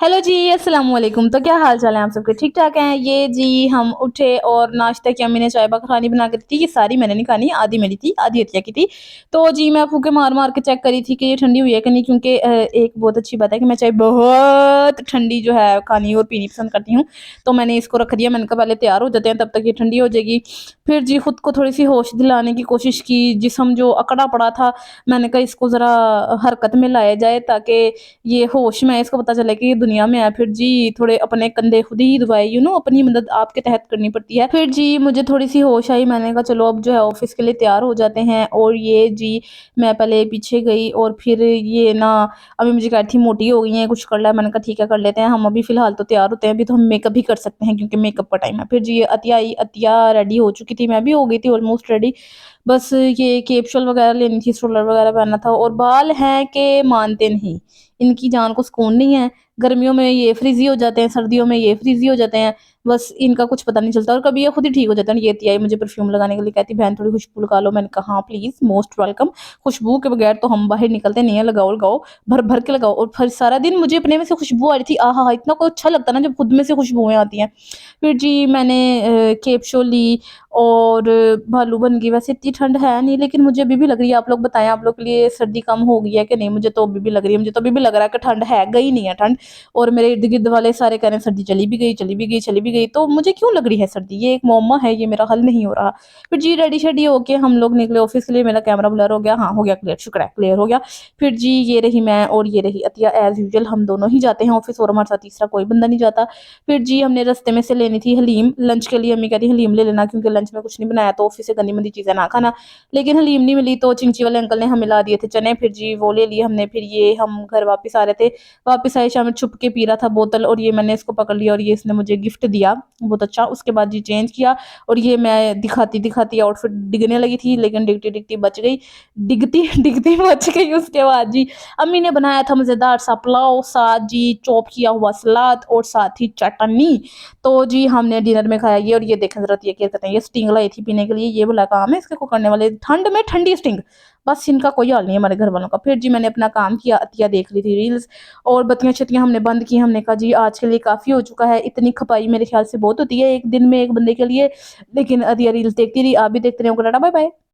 Hello जी, अस्सलाम वालेकुम। तो क्या हाल चाल है आप सबके? ठीक ठाक हैं? ये जी हम उठे और नाश्ता किया। मैंने चाय बखानी बना के दी थी। ये सारी मैंने नहीं खानी, आधी मेरी थी, आधी अतिया की थी। तो जी मैं फूके मार मार के चेक करी थी कि ये ठंडी हुई है कि नहीं, क्योंकि एक बहुत अच्छी बात है कि मैं चाय बहुत ठंडी जो है खानी और पीनी पसंद करती हूँ। तो मैंने इसको रख दिया। मैंने कहा पहले तैयार हो जाते हैं, तब तक ये ठंडी हो जाएगी। फिर जी खुद को थोड़ी सी होश दिलाने की कोशिश की। जिस्म जो अकड़ा पड़ा था, मैंने कहा इसको ज़रा हरकत में लाया जाए, ताकि ये होश में इसको पता चले कि ये दुनिया में है। फिर जी थोड़े अपने कंधे खुद ही दबाए, अपनी मदद आपके तहत करनी पड़ती है। फिर जी मुझे थोड़ी सी होश आई। मैंने कहा चलो अब जो है ऑफिस के लिए तैयार हो जाते हैं। और ये जी मैं पहले पीछे गई और फिर ये ना अभी मुझे कह रही थी मोटी हो गई है, कुछ कर ले। मैंने कहा ठीक है कर लेते हैं, हम अभी फिलहाल तो तैयार होते हैं, अभी तो हम मेकअप भी कर सकते हैं क्योंकि मेकअप का टाइम है। फिर जी अतिया आई, अतिया रेडी हो चुकी थी, मैं भी हो गई थी ऑलमोस्ट रेडी। बस ये कैप्सूल वगैरह लेनी थी, स्ट्रोलर वगैरह पहनना था। और बाल हैं कि मानते नहीं, इनकी जान को सुकून नहीं है। गर्मियों में ये फ्रीजी हो जाते हैं, सर्दियों में ये फ्रीजी हो जाते हैं। बस इनका कुछ पता नहीं चलता और कभी ये खुद ही ठीक हो जाते हैं। ये आई मुझे परफ्यूम लगाने के लिए, कहती बहन थोड़ी खुशबू लगा लो। मैंने कहा हाँ प्लीज, मोस्ट वेलकम। खुशबू के बगैर तो हम बाहर निकलते नहीं है, लगाओ लगाओ, भर भर के लगाओ। और फिर सारा दिन मुझे अपने में से खुशबू आ रही थी। आहा, इतना कोई अच्छा लगता है ना जब खुद में से खुशबुएं आती हैं। फिर जी मैंने केप शो ली और भालू बन गई। वैसे इतनी ठंड है नहीं, लेकिन मुझे अभी भी लग रही है। आप लोग बताएं, आप लोग के लिए सर्दी कम हो गई है कि नहीं? मुझे तो अभी भी लग रही है, मुझे तो अभी भी लग रहा है कि ठंड है, गई नहीं है ठंड। और मेरे इर्द गिर्द वाले सारे कह रहे हैं सर्दी चली भी गई, चली भी गई, चली भी गई। तो मुझे क्यों लग रही है सर्दी? ये एक मौमा है, ये मेरा हल नहीं हो रहा। फिर जी रेडी शेडी होके हम लोग निकले ऑफिस के लिए। मेरा कैमरा ब्लर हो गया, हाँ हो गया क्लियर, शुक्र है क्लियर हो गया। फिर जी ये रही मैं और ये रही अतिया, एज यूजल हम दोनों ही जाते हैं ऑफिस और हमारे साथ तीसरा कोई बंदा नहीं जाता। फिर जी हमने रास्ते में से लेनी थी हलीम लंच के लिए। अम्मी कहती हलीम ले लेना क्योंकि लंच में कुछ नहीं बनाया, तो ऑफिस से गंदी मंदी चीजें ना खाना। लेकिन हलीम नहीं मिली तो चिंची वाले अंकल ने हमें ला दिए थे चने। फिर जी वो ले लिए हमने। फिर ये हम घर वापस आ रहे थे, वापस आए शाम में छुप के पी रहा था बोतल, और ये मैंने इसको पकड़ लिया और ये इसने मुझे गिफ्ट दिया, बहुत अच्छा। उसके बाद जी चेंज किया और ये मैं दिखाती दिखाती आउटफिट डिगने लगी थी, लेकिन डिगती डिगती बच गई, डिगती डिगती बच गई। उसके बाद जी अम्मी ने बनाया था मजेदार सा पुलाव, साथ जी चॉप किया हुआ सलाद और साथ ही चटनी। तो जी हमने डिनर में खाया ये। और ये देखें जरा, ये क्या कहते हैं, ये स्टिंग लाई थी पीने के लिए। ये बोला काम है इसके को करने वाले, ठंड में ठंडी स्टिंग। बस इनका कोई हाल नहीं है हमारे घर वालों का। फिर जी मैंने अपना काम किया, अतिया देख ली थी रील्स और बत्तियां छत्तियां हमने बंद की। हमने कहा जी आज के लिए काफी हो चुका है, इतनी खपाई मेरे ख्याल से बहुत होती है एक दिन में एक बंदे के लिए। लेकिन अतिया रील्स देखती रही, आप भी देखते रहे हो। Bye bye.